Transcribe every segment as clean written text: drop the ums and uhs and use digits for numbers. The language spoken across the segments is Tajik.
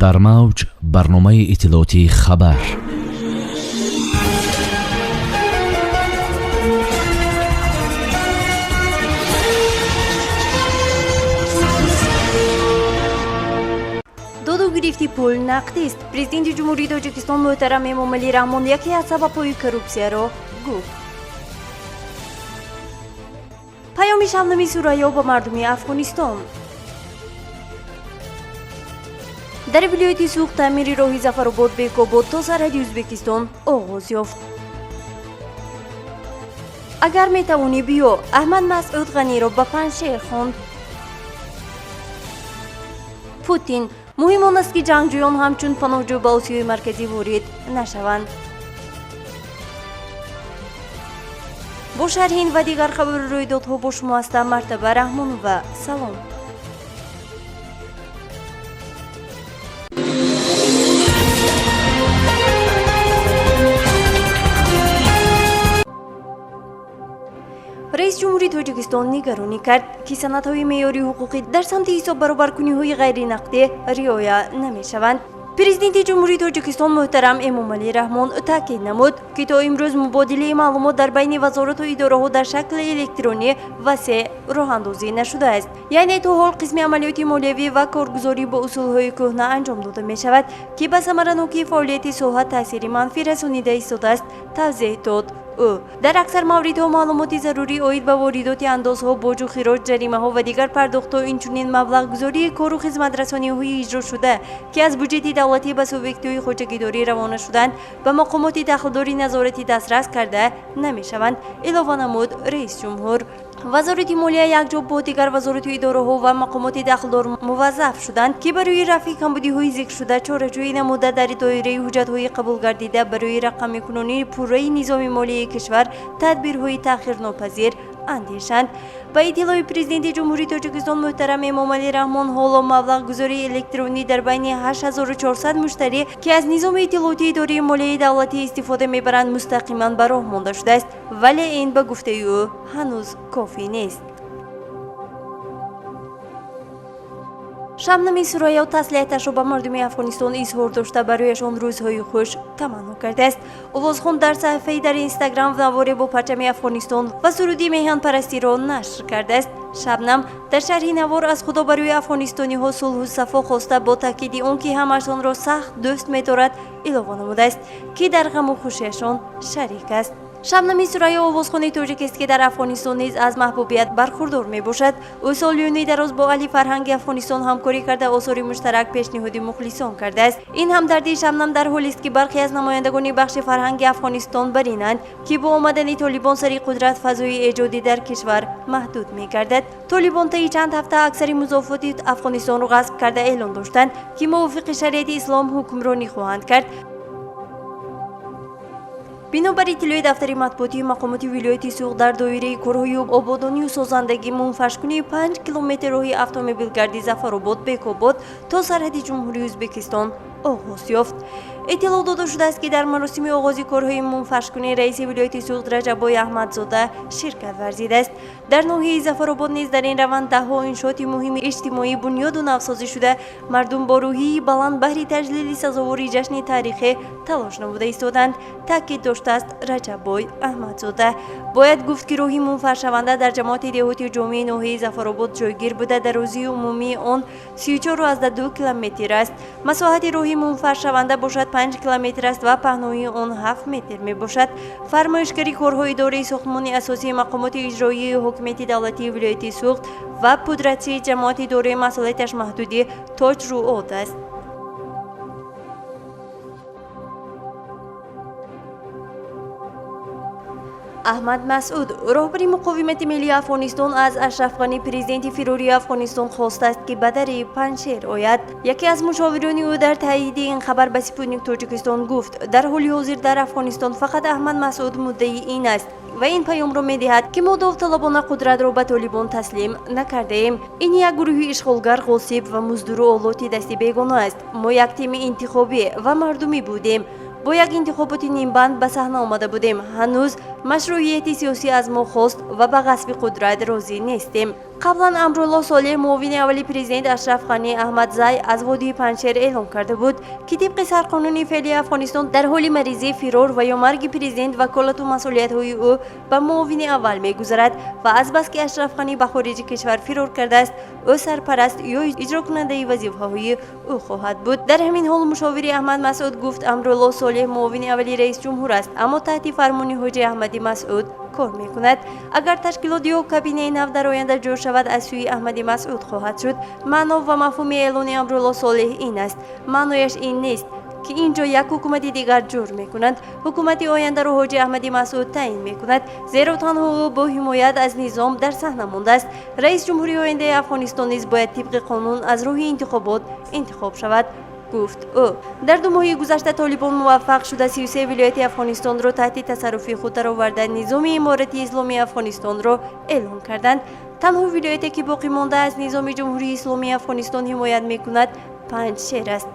дар мавҷ барномаи иттилоотии хабар. доду гирифти пул нақдист. Президенти ҷумҳурии Тоҷикистон муҳтарам Эмомалӣ Раҳмон яке аз сабабҳои коррупсияро гуфт. паёми шабнами Сурайё ба мардуми Афғонистон. дар вилояти Суғ таъмири роҳи Зафаробод Бекобод то сарҳади Ӯзбекистон оғоз ёфт. агар метавонӣ биё, Аҳмад Масъуд Ғаниро ба Паншер хонд. Путин: муҳим он аст ки ҷангҷӯён ҳамчун паноҳҷӯ ба Осиёи марказӣ ворид нашаванд. бо шарҳ ин ва дигар хабари рӯйдодҳо бо шумо ҳастам. Мартаба Раҳмонова. салом. раис ҷумҳурии Тоҷикистон нигаронӣ кард, ки санадҳои меъёри ҳуқуқӣ дар самти ҳисоббаробаркуниҳои ғайринақдӣ риоя намешаванд. президенти ҷумҳурии Тоҷикистон муҳтарам Эмомалӣ Раҳмон таъкид намуд, ки то имрӯз мубодилаи маълумот дар байни вазорату идораҳо дар шакли электронӣ васеъ роҳандозӣ нашудааст. яъне то ҳол қисми амалиёти молиявӣ ва коргузорӣ бо усулҳои кӯҳна анҷом дода мешавад, ки ба самаранокии фаъолияти соҳа таъсири манфӣ расонида истодааст, тавзеҳ дод ӯ. дар аксар мавридҳо маълумоти зарурӣ оид ба воридоти андозҳо, боҷу хироҷ, ҷаримаҳо ва дигар пардохтҳо, инчунин маблағгузории кору хизматрасониҳои иҷрошуда, ки аз бюҷети давлатӣ ба субъектҳои хоҷагидорӣ равона шуданд, ба мақомоти дахлдори назорати дастрас карда намешаванд, илова намуд раис ҷумҳур. вазорати молия якҷо бо дигар вазорату идораҳо ва мақомоти дахлдор муваззаф шуданд, ки барои рафъи камбудиҳои зикршуда чораҷӯӣ намуда дар доираи ҳуҷҷатҳои қабулгардида барои рақамикунонии пурраи низоми молияи кишвар тадбирҳои таъхирнопазир андешанд. ба иттилои президенти ҷумҳурии Тоҷикистон муҳтарам Эмомалӣ Раҳмон, ҳоло маблағгузории электронӣ дар байни 8400 муштарӣ, ки аз низоми иттилоотии идораи молияи давлатӣ истифода мебаранд, мустақиман ба роҳ монда шудааст, вале ин ба гуфтаи ӯ ҳанӯз кофӣ нест. шабнами Сурайё таслияташро ба мардуми Афғонистон изҳор дошта барояшон рӯзҳои хуш таманно кардааст. овозхон дар саҳифаи дар Инстаграм наворе бо парчами Афғонистон ва суруди меҳанпарастиро нашр кардааст. шабнам дар шарҳи навор аз худо барои афғонистониҳо сулҳу сафо хоста, бо таъкиди он ки ҳамашонро сахт дӯст медорад, илова намудааст, ки дар ғаму хушиашон шарик аст. шабнами Сурайё овозхони тоҷикест, ки дар Афғонистон низ аз маҳбубият бархурдор мебошад. ӯ солиёни дароз бо аҳли фарҳанги Афғонистон ҳамкорӣ карда осори муштарак пешниҳоди мухлисон кардааст. ин ҳамдардии шабнам дар ҳолест, ки бархе аз намояндагони бахши фарҳанги Афғонистон бар инанд, ки бо омадани Толибон сари қудрат фазои эҷодӣ дар кишвар маҳдуд мегардад. Толибон таи чанд ҳафта аксари музофоти Афғонистонро ғасб карда эълон доштанд, ки мувофиқи шариати ислом ҳукмронӣ хоҳанд кард. бинобар иттилои дафтари матбуотии мақомоти вилояти Суғ дар доираи корҳои ободонию созандагӣ мунфашкунии 5 километр роҳи автомобилгарди Зафаробод Бекобод то сарҳади ҷумҳурии Ӯзбекистон оғоз ёфт. иттилоъ дода шудааст, ки дар маросими оғози корҳои мунфашкунӣ раиси вилояти Суғ Раҷаббой Аҳмадзода ширкат варзидааст. дар ноҳияи Зафаробод низ дар ин раванд даҳҳо иншооти муҳими иҷтимоӣ бунёду навсозӣ шуда, мардум бо рӯҳии баланд баҳри таҷлили сазовори ҷашни таърихӣ талош намуда истоданд, таъкид доштааст Раҷаббой Аҳмадзода. бояд гуфт, ки роҳи мунфаршаванда дар ҷамоати деҳоти ҷомеи ноҳияи Зафаробод ҷойгир буда, дарозии умумии он 34,2 километр аст. масоҳати роҳи мунфаршаванда бошад 5 километр аст ва паҳнои он 7 метр мебошад. фармоишгари корҳои идораи сохтмони асосии мақомоти иҷроии ҳокимияти давлатии вилояти Суғ ва пудратсии ҷамоати дораи масъулияташ маҳдуди Тоҷруод аст. احمد مسعود راهبر مقاومت ملی افغانستان از اشرف غنی پرزیدنت فروری افغانستان خواسته است که به در پنجشیر آید. یکی از مشاوران او در تایید این خبر به سپوتنیک تاجیکستان گفت در حال حاضر در افغانستان فقط احمد مسعود مدعی این است و این پیام را می‌دهد که ما داوطلبانه قدرت را به طالبان تسلیم نکرده ایم. این یک گروه اشغالگر، غاصب و مزدور و آلات دست بیگانه است. ما یک تیم انتخابی و مردمی بودیم. با یک انتخابات نیمبند به صحنه آمده بودیم. هنوز مشروعیت سیاسی از ما خواست و به غصب قدرت راضی نیستیم. قبلا امرالله صالح معاون اولی پرزیدنت اشرف غنی احمدزی از وادی پنجشیر اعلام کرده بود که طبق سرقانون فعلی افغانستان در حال مریضی، فرار و یا مرگ پرزیدنت وکالت و مسئولیت‌های او به معاون اول می‌گذرد و از بس که اشرف غنی به خارج کشور فرار کرده است، او سرپرست یا اجرا کننده وظیفه‌های او خواهد بود. در همین حال مشاور احمد مسعود گفت امرالله صالح معاون اولی رئیس جمهور است، اما تحت فرمان حاجی احمدی مسعود کار می‌کند. اگر تشکیلات یا کابینه نو در آینده جور شود از سوی احمدی مسعود خواهد شد. معنا و مفهوم اعلان امرالله صالح این است. معنایش این نیست که اینجا یک حکومت دیگر جور می‌کنند. حکومت آینده را حاجی احمدی مسعود تعیین می‌کند، زیرا تنها او با حمایت از نظام در صحنه مانده است. رئیس جمهوری آینده افغانستان نیز باید طبق قانون از راه انتخابات انتخاب شود، گفت او. در 2 ماه گذشته طالبان موفق شده 33 ولایت افغانستان را تحت تصرف خود درآورده نظام امارتی اسلامی افغانستان را اعلام کردند. تنها ولایتی که باقی مانده از نظام جمهوری اسلامی افغانستان حمایت می‌کند پنجشیر است.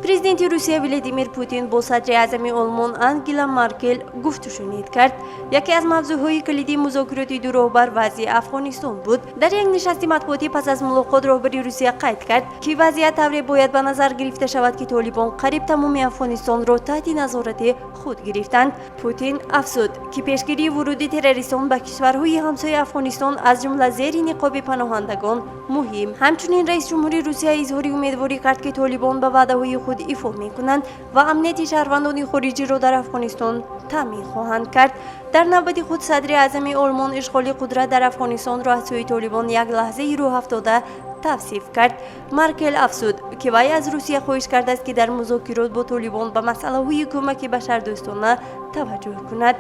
پرزیدنت روسیه ولادیمیر پوتین با صدر اعظم آلمان انگلا مرکل گفت و شنید کرد. یکی از موضوعهای کلیدی مذاکرات دو راهبر وضع افغانستان بود. در یک نشست مطبوعاتی پس از ملاقات راهبر روسیه قید کرد که وضعیت طوری باید به نظر گرفته شود که طالبان قریب تمام افغانستان را تحت نظارت خود گرفتند. پوتین افزود که پیشگیری ورود تروریستان به کشورهای همسایه افغانستان از جمله زیر نقاب پناهندگان مهم. همچنین رئیس جمهوری روسیه اظهار امیدواری کرد که طالبان به وعده‌های خود ایفا می‌کنند و امنیت شهروندان خارجی را در افغانستان تامین خواهند کرد. در نوبت خود صدر اعظم آلمان اشغال قدرت در افغانستان را از سوی طالبان یک لحظه راه افتاده توصیف کرد. مرکل افزود که وی از روسیه خواهش کرده است که در مذاکرات با طالبان به مسئله‌های کمک بشردوستانه توجه کند.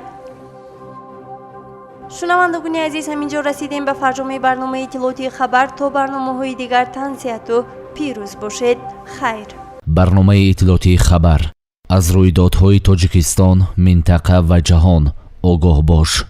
شنوندگان عزیز، همینجا رسیدیم به فرجام برنامه اطلاعاتی خبر. تا برنامه‌های دیگر تن صحت و پیروز باشید. خیر. برنامه اطلاعاتی خبر از رویدادهای تاجیکستان، منطقه و جهان آگاه باش.